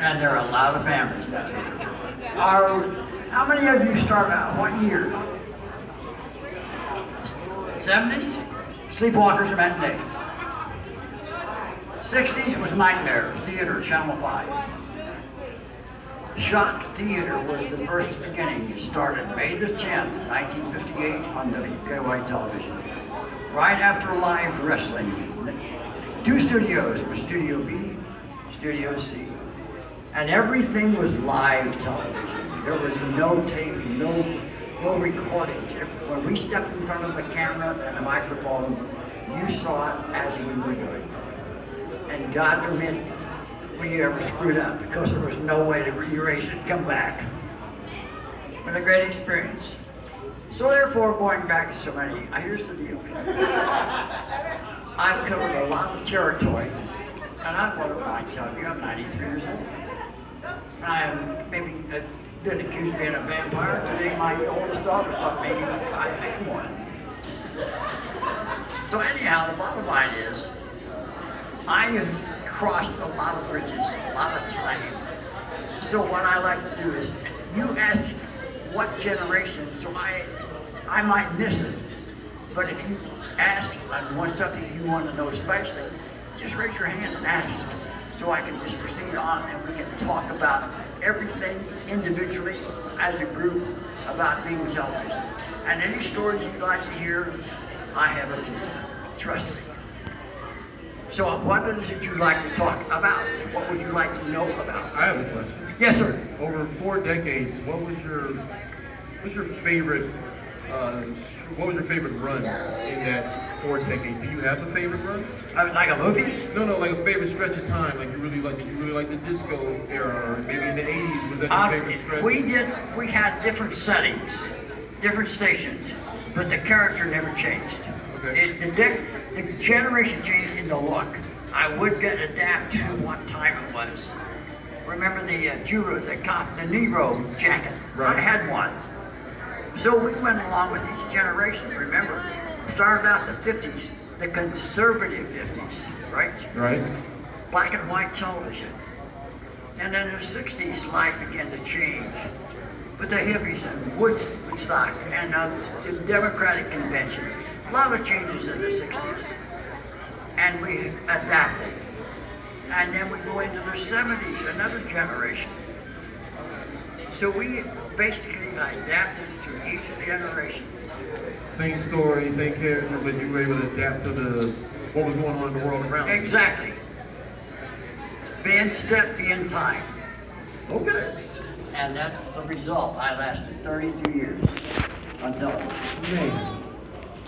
And there are a lot of families down here. How many of you start out? What year? 70s? Sleepwalkers and Matinee. 60s was Nightmare Theater, Channel 5. Shock Theater was the first beginning. It started May the 10th, 1958 on WKY television. Right after live wrestling. Two studios were Studio B, Studio C. And everything was live television. There was no taping, no recording. When we stepped in front of the camera and the microphone, you saw it as we were doing. And God forbid we ever screwed up because there was no way to erase it and come back. But a great experience. So therefore, going back to so many, here's the deal. I've covered a lot of territory, and I'm what do I tell you, I'm 93 years old. I'm maybe been accused of being a vampire. Today my oldest daughter thought maybe I am one. So anyhow, the bottom line is, I have crossed a lot of bridges, a lot of time. So what I like to do is, you ask what generation, so I might miss it. But if you ask on one something you want to know especially, just raise your hand and ask. So I can just proceed on and we can talk about everything individually as a group about being television. And any stories you'd like to hear, I have a few. Trust me. So what is it you'd like to talk about? What would you like to know about? I have a question. Yes, sir. Over 4 decades, what's your favorite run in that 4 decades? Do you have a favorite run? Like a movie? No, like a favorite stretch of time. Like you really like the disco era, or maybe in the 80s. Was that your favorite stretch? We had different settings, different stations, but the character never changed. Okay. The generation changed in the look. I would get adapt to what time it was. Remember the Juro, the Negro jacket? Right. I had one. So we went along with each generation. Remember, started out the 50s, the conservative 50s, right? Right. Black and white television. And then in the 60s, life began to change. With the hippies and Woodstock and the Democratic Convention. A lot of changes in the 60s. And we adapted. And then we go into the 70s, another generation. So we basically adapted to each generation. Same story, same character, but you were able to adapt to what was going on in the world around you. Exactly. Be in step, be in time. Okay. And that's the result. I lasted 32 years on television. Amazing.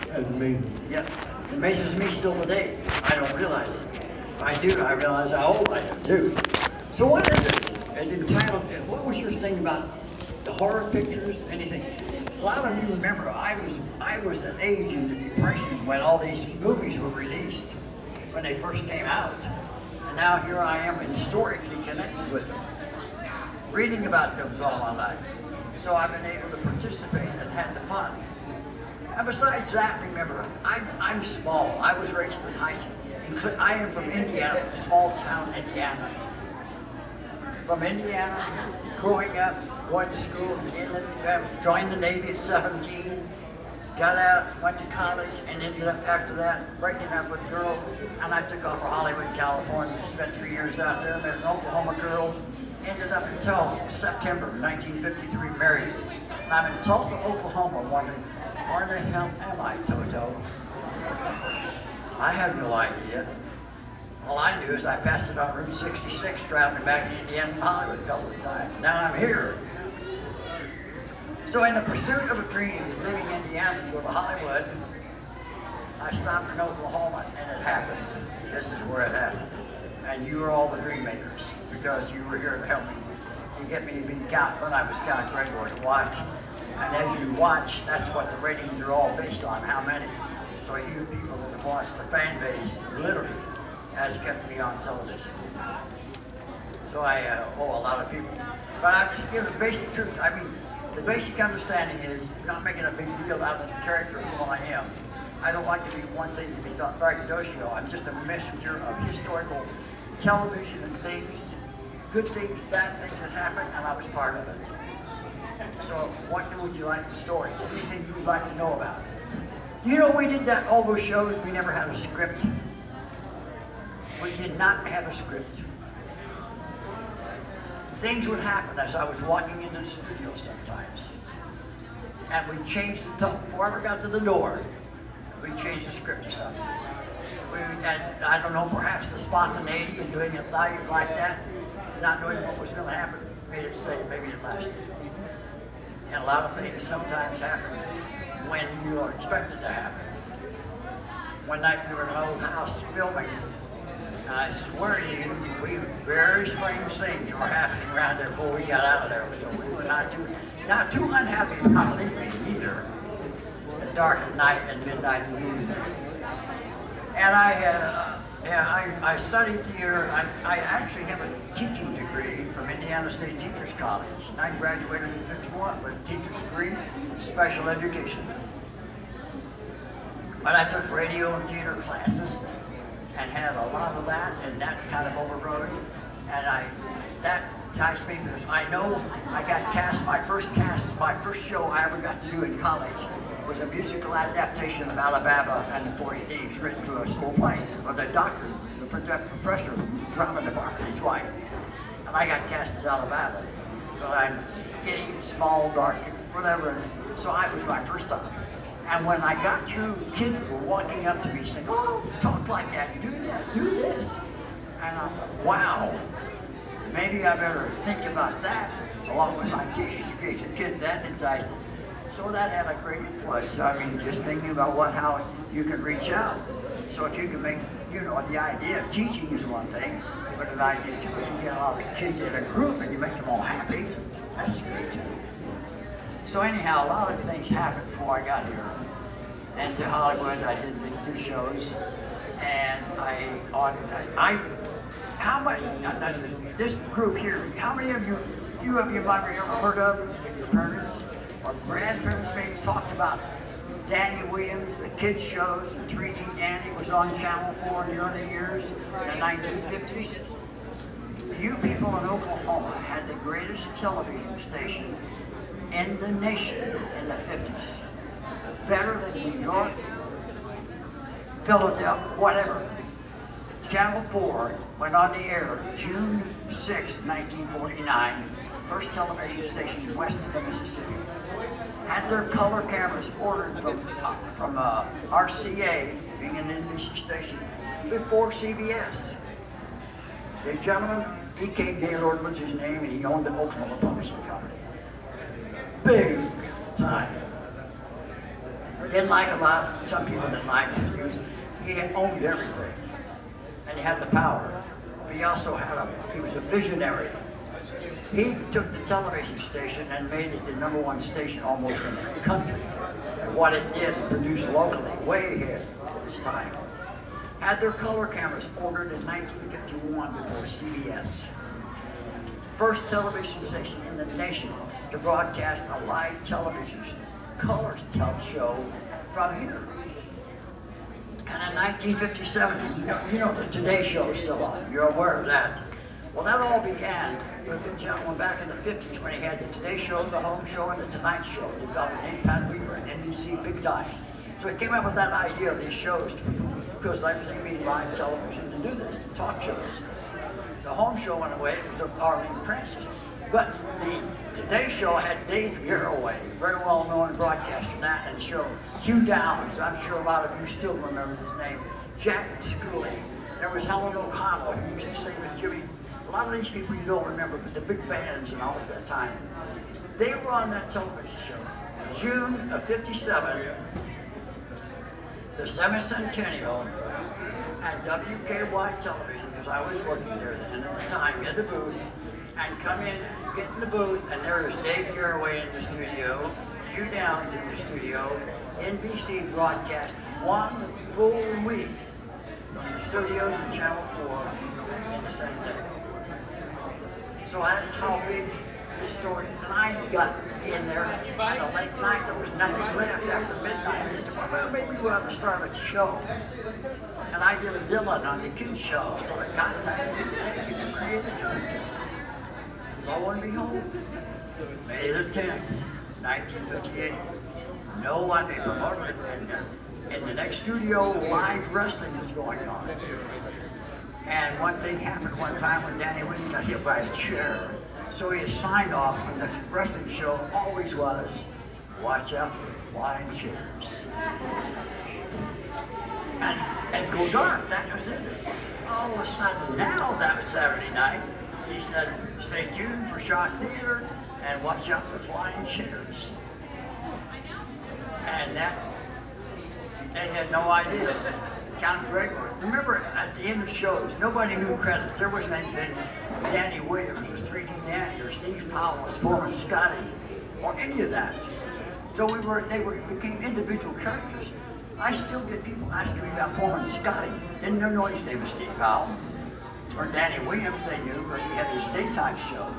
That's amazing. Yep. It amazes me still today. I don't realize it. If I do, I realize how old I am too. So what is it? It's entitled, what was your thing about the horror pictures, anything? A lot of you remember, I was an age in the Depression when all these movies were released, when they first came out. And now here I am historically connected with them. Reading about them all my life. So I've been able to participate and had the fun. And besides that, remember, I'm small. I was raised in high school. I am from Indiana, small town Indiana. From Indiana, growing up, going to school, joined the Navy at 17, got out, went to college, and ended up after that breaking up with a girl. And I took off for Hollywood, California, spent 3 years out there, met an Oklahoma girl, ended up until September 1953, married. And I'm in Tulsa, Oklahoma, wondering, where the hell am I, Toto? I have no idea. All I knew is I passed it on Route 66, traveling back to Indiana and Hollywood a couple of times. Now I'm here. So in the pursuit of a dream, leaving Indiana to go to Hollywood, I stopped in Oklahoma, and it happened. This is where it happened. And you were all the dream makers, because you were here to help me. You get me to be Count, when I was Count Gregore, to watch. And as you watch, that's what the ratings are all based on, how many. So you people that have watched, the fan base, literally, has kept me on television. So I owe a lot of people. But I'm just giving the basic truth. I mean, the basic understanding is not making a big deal out of the character of who I am. I don't like to be one thing to be thought braggadocio. I'm just a messenger of historical television and things good things, bad things that happened, and I was part of it. So what would you like the stories? Anything you'd like to know about? You know, we did that, all those shows, we never had a script. We did not have a script. Things would happen as I was walking into the studio sometimes. And we changed the tone. Before I ever got to the door, we changed the script and stuff. And I don't know, perhaps the spontaneity of doing it live like that, not knowing what was going to happen, made it stay, maybe it lasted. And a lot of things sometimes happen when you are expected to happen. One night we were in an old house filming, and I swear to you, very strange things were happening around there before we got out of there. So we were not too unhappy about leaving either. Dark at night and midnight in the evening. And I studied theater. I actually have a teaching degree from Indiana State Teachers College. And I graduated in '51 with a teacher's degree in special education. But I took radio and theater classes and had a lot of that, and that kind of overrode. And that enticed me because I know I got cast, my first show I ever got to do in college was a musical adaptation of Alabama and the 40 Thieves, written to a school play with a doctor, the professor from the drama department, his wife. And I got cast as Alabama. So I'm skinny, small, dark, whatever. And so I was my first time. And when I got through, kids were walking up to me saying, "Oh, talk like that, do this." And I thought, wow, maybe I better think about that along with my teacher's degree. So kids, that enticed them. So that had a great influence. I mean, just thinking about how you can reach out. So if you can make, the idea of teaching is one thing, but the idea too, you get a lot of kids in a group and you make them all happy, that's great too. So anyhow, a lot of things happened before I got here. And to Hollywood, I did two shows, and this group here, how many of you have ever heard of your parents or grandparents maybe talked about Danny Williams, the kids shows, and 3D Danny was on Channel 4 in the early years, in the 1950s? You people in Oklahoma had the greatest television station in the nation in the 50s. Better than New York, Philadelphia, whatever. Channel 4 went on the air June 6, 1949, first television station west of the Mississippi. Had their color cameras ordered from RCA, being an NBC station, before CBS. The gentleman, E.K. Gaylord was his name, and he owned the Oklahoma Publishing Company. Big time. Didn't like a lot, some people didn't like him. He had owned everything, and he had the power. But he also he was a visionary. He took the television station and made it the #1 station almost in the country. And what it did, it produced locally, way ahead of its time. Had their color cameras ordered in 1951 before CBS. First television station in the nation to broadcast a live television color show from here. And in 1957, the Today Show is still on. You're aware of that. Well, that all began with the gentleman back in the 50s when he had the Today Show, the Home Show, and the Tonight Show. He got the name Pat Weaver and NBC big time. So he came up with that idea of these shows because everything being live television to do this, talk shows. The Home Show went away, it was Arlene Francis. But the Today Show had Dave Garroway, very well known broadcaster in that, and show Hugh Downs. I'm sure a lot of you still remember his name. Jack Scully. There was Helen O'Connell, who used to sing with Jimmy. A lot of these people you don't remember, but the big bands and all at that time. They were on that television show. June of '57, the semi-centennial, and WKY television, because I was working there then at the time, in the booth, and come in, get in the booth, and there is Dave Garroway in the studio, Hugh Downs in the studio. NBC broadcast one full week from the studios in Channel 4 in the Centennial. So that's how big this story. And I got in there at the late night. There was nothing left after midnight. I said, well, maybe we'll have to start a show. And I did a Dylan on the kids show. So I contacted him and created it. lo and behold, May the 10th, 1958, no one, they promoted it, and in the next studio, live wrestling was going on. And one thing happened one time when Danny Williams got hit by a chair. So his sign off from the wrestling show always was, watch out for flying chairs. And go dark, that was it. All of a sudden, now that was Saturday night, he said, stay tuned for Shock Theater and watch out for flying chairs. And that, they had no idea. Count Gregore. Remember, at the end of shows, nobody knew credits. There wasn't anything. Danny Williams was 3D Danny, or Steve Powell was Foreman Scotty, or any of that. So they became individual characters. I still get people asking me about Foreman Scotty. Didn't know his name was Steve Powell. Or Danny Williams, they knew, because he had his daytime show.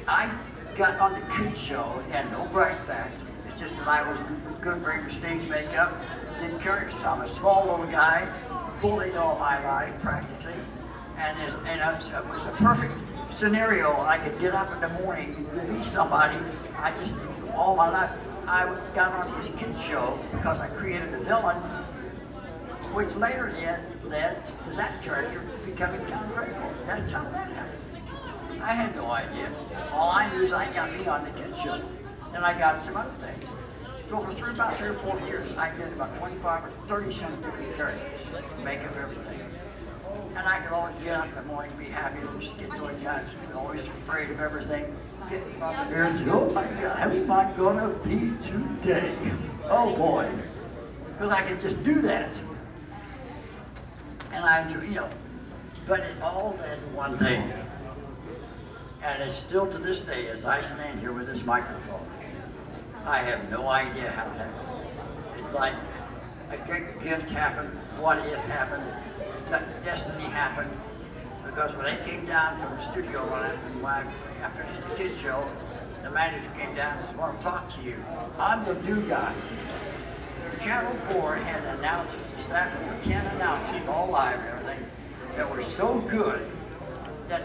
I got on the kids show, and no brag fact. It's just that I was good for stage makeup. Didn't care. I'm a small little guy, bullied all my life practically, and it was a perfect scenario. I could get up in the morning to meet somebody. I just all my life I got on his kids show because I created a villain, which later led to that character becoming Count Gregore. That's how that happened. I had no idea. All I knew is I got me on the kids show, and I got some other things. So for about 3 or 4 years, I did about 25 or 30 some different characters, makeup, everything. And I could always get up in the morning, be happy, just get to it, guys, always afraid of everything. Get up there and say, oh my God, how am I gonna be today? Oh boy, because I could just do that. And I enjoy, but it all led to one thing. And it's still to this day, as I stand here with this microphone, I have no idea how it happened. It's like a great gift happened, what if happened, destiny happened. Because when they came down from the studio after the kids show, the manager came down and said, I want to talk to you. I'm the new guy. Channel 4 had announcers, a staff of 10 announcers, all live and everything, that were so good that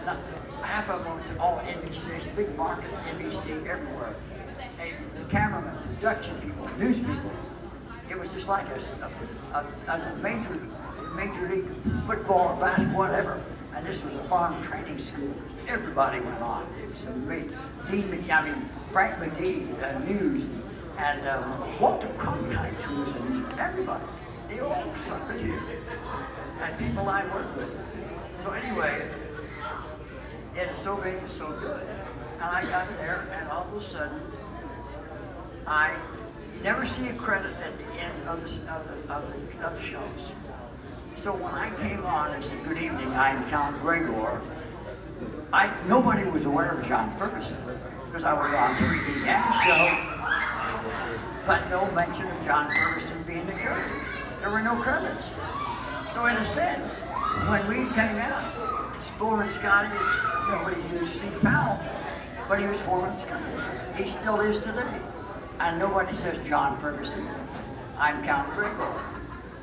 half of them were all NBCs, big markets, NBC, everywhere. The cameramen, production people, news people. It was just like a major league football or basketball, whatever. And this was a farm training school. Everybody went on. It was amazing. Frank McGee, news, and Walter Cronkite, who was in news. Everybody. They all started here. And people I worked with. So anyway, it is so big and so good. And I got there, and all of a sudden, I never see a credit at the end of the shows. So when I came on and said, good evening, I'm Count Gregore, nobody was aware of John Ferguson, because I was on 3D and show, but no mention of John Ferguson being the character. There were no credits. So in a sense, when we came out, Foreman Scotty, nobody knew Steve Powell, but he was Foreman Scotty. He still is today. And nobody says John Ferguson. I'm Count Gregore.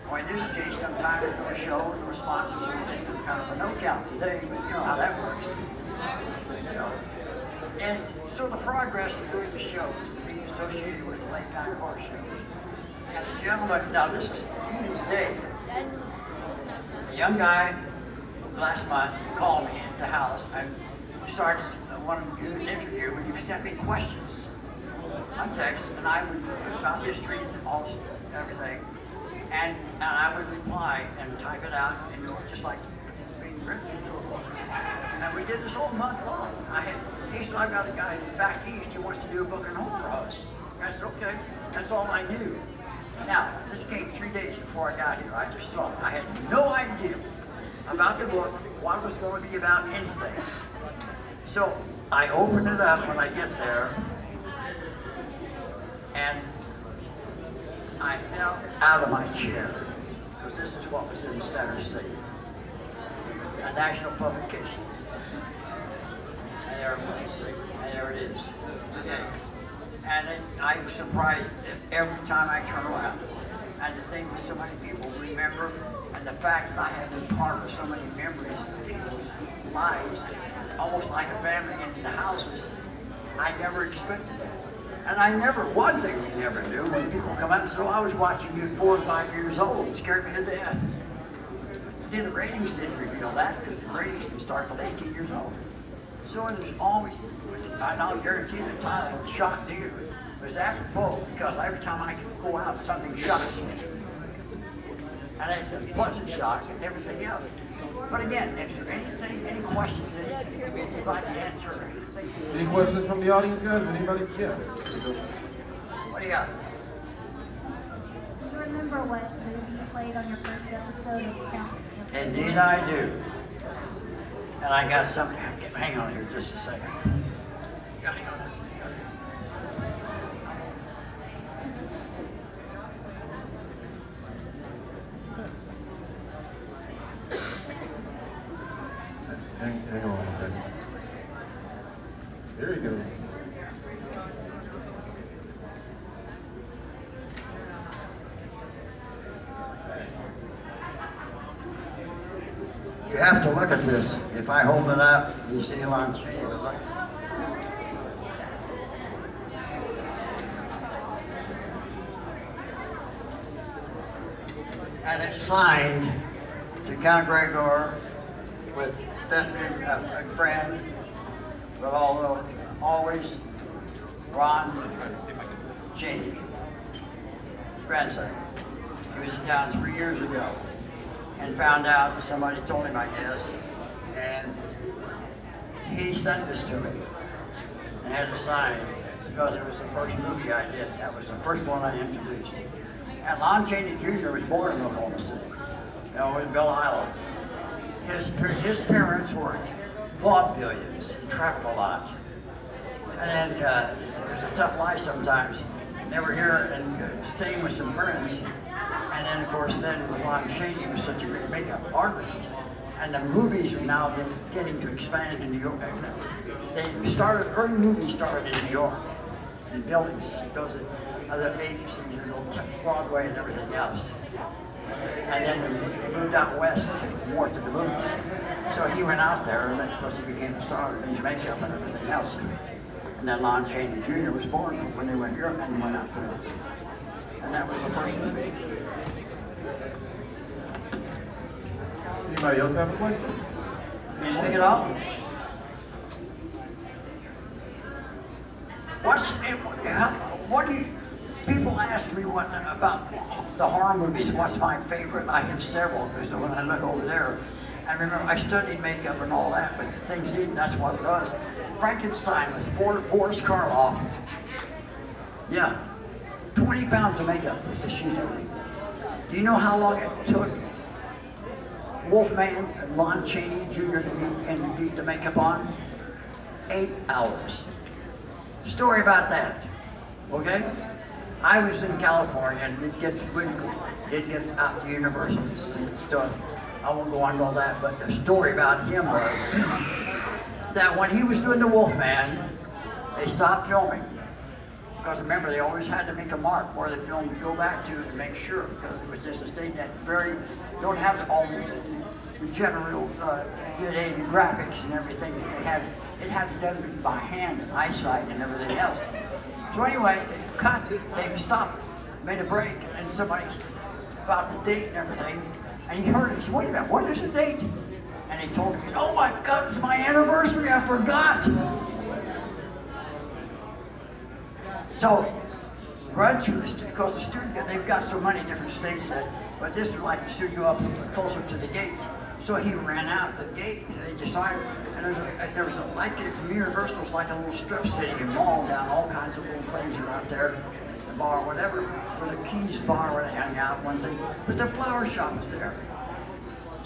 Or in this case, sometimes there's no show, no sponsors or anything. It's kind of a no count today, but you know how that works. And so the progress of doing the shows, being associated with the late night horse shows. And the gentleman, now this is even today, a young guy last month called me at the house and started wanting to do an interview, but he sent me questions on text, and I would about history and all this, everything, and I would reply and type it out, and just like being written into a book. And we did this whole month long. He said, I've got a guy back east who wants to do a book on horror. I said, okay, that's all I knew. Now, this came 3 days before I got here. I just saw it. I had no idea about the book, what it was going to be about, anything. So I opened it up when I get there, and I fell out of my chair, because this is what was in the center state. A national publication. And there it was. And there it is. Okay. And I was surprised every time I turn around. And the thing that so many people remember, and the fact that I have been part of so many memories of people's lives almost like a family into the houses. I never expected that. And I never, one thing we never knew, when people come up and say, oh, I was watching you at 4 or 5 years old, it scared me to death. The ratings didn't reveal that, because the ratings can start till 18 years old. So there's always, and I'll guarantee you the title of Shock Theater was apropos, because every time I go out, something shocks me. And it's a pleasant shock and everything else. But again, if there anything, any questions, anything, we'll provide the answer. Any questions from the audience, guys? Anybody? Yeah. What do you got? Do you remember what movie you played on your first episode of Count? Indeed I do. And I got something, hang on here just a second. Hang on. Hang on a second. There you go. You have to look at this. If I hold it up, you see him on screen. And it's signed to Count Gregore with best friend, but although always Ron Cheney, grandson. He was in town 3 years ago and found out, somebody told him, I guess, and he sent this to me and has a sign because it was the first movie I did. That was the first one I introduced. And Lon Chaney Jr. was born in Oklahoma City, in Belle Isle. His parents were vaudevillians, traveled a lot. And it was a tough life sometimes. Never here and staying with some friends. And then, of course, then with Lon Chaney, was such a great makeup artist. And the movies are now beginning to expand in New York. They started, early movies started in New York, in buildings, because of other agencies, Broadway and everything else. And then they moved out west, more to the movies. So he went out there, and then, of course, he became a star in his makeup and everything else. And then Lon Chaney Jr. was born when they went here and went out there. And that was the first movie. Anybody else have a question? Anything at all? What do you, people ask me what about the horror movies, what's my favorite? I have several, because when I look over there, I remember I studied makeup and all that, but the things even, that's what it was. Frankenstein was Boris Karloff. Yeah, 20 pounds of makeup to shoot everything. Do you know how long it took Wolfman and Lon Chaney Jr. to get the makeup on? 8 hours. Story about that, okay? I was in California and did get out to universities and stuff. I won't go on to all that, but the story about him was that when he was doing the Wolfman, they stopped filming. Because remember, they always had to make a mark where the film would go back to make sure, because it was just a state that don't have all the general good aided graphics and everything. It had to be done by hand and eyesight and everything else. So anyway, they cut, they stopped, made a break, and somebody's about the date and everything, and he heard it. He said, wait a minute, what is the date? And he told him, oh my God, it's my anniversary, I forgot. So, run to because the studio, they've got so many different states that, but this is like the studio up closer to the gate. So he ran out the gate, and they decided, and there was a, like it from Universal's like a little strip city and mall down, all kinds of little things are out there, the bar, whatever, with a Keys bar where they hang out one thing, but the flower shop was there.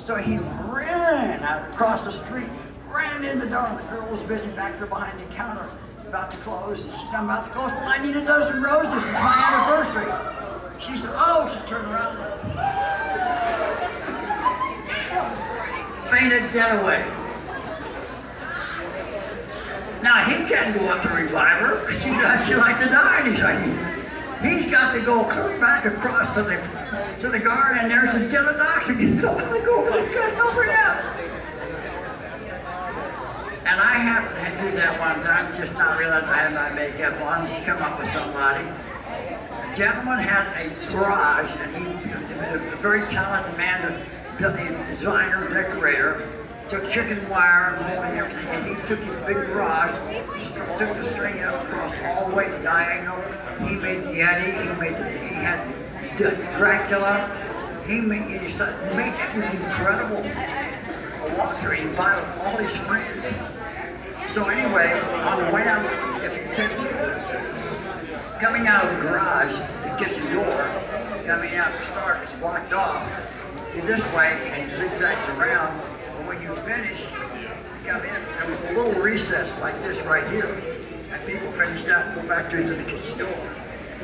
So he ran out across the street, ran in the door, and the girl was busy back there behind the counter, about to close, and she said, I'm about to close, well, I need a dozen roses, it's my anniversary. She said, oh, she turned around. Fainted dead away. Now he can't go up to revive her. She'd like to die. He's got to go back across to the guard, and there's a get a doctor. He's so gonna go, help her out. And I happened to do that one time, just not realizing I had my makeup on, to come up with somebody. A gentleman had a garage, and he was a very talented man, a designer, decorator, took chicken wire and molding everything, and he took his big garage, took the string up across all the way diagonal. He made the Yeti, he had Dracula, he made it was incredible. A walkthrough, he invited all his friends. So anyway, on the way out, if you take coming out of the garage, the kitchen door, coming out to start, it's blocked off. You this way and zigzags around. But when you finish, you come in, there was a little recess like this right here. And people finished out and go back to the kitchen door.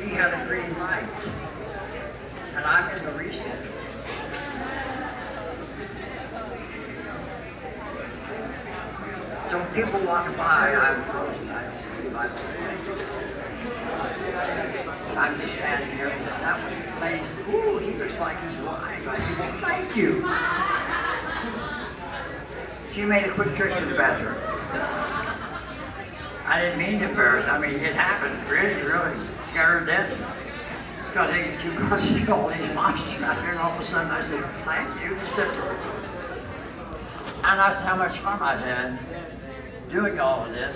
He had a green light. And I'm in the recess. So when people walking by, I'm frozen. I'm just standing here. That lady said, "Ooh, he looks like he's alive." I said, "Well, thank you." She made a quick trip to the bathroom. I didn't mean to embarrass her. I mean, it happened. Really scared her to death. Because you go see all these monsters out here, and all of a sudden I said, "Thank you." And that's how much fun I've had doing all of this,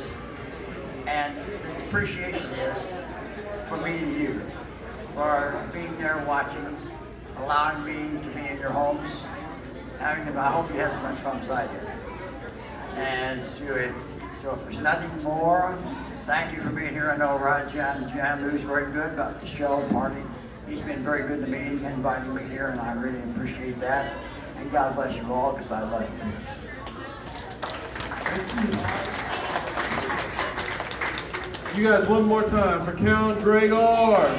and the appreciation is for me to you, for being there watching, allowing me to be in your homes, I hope you have as much fun as I did. And so if there's nothing more, thank you for being here. I know John Lou's very good about the show party. He's been very good to me and inviting me here, and I really appreciate that. And God bless you all, because I love you. You guys, one more time for Count Gregore.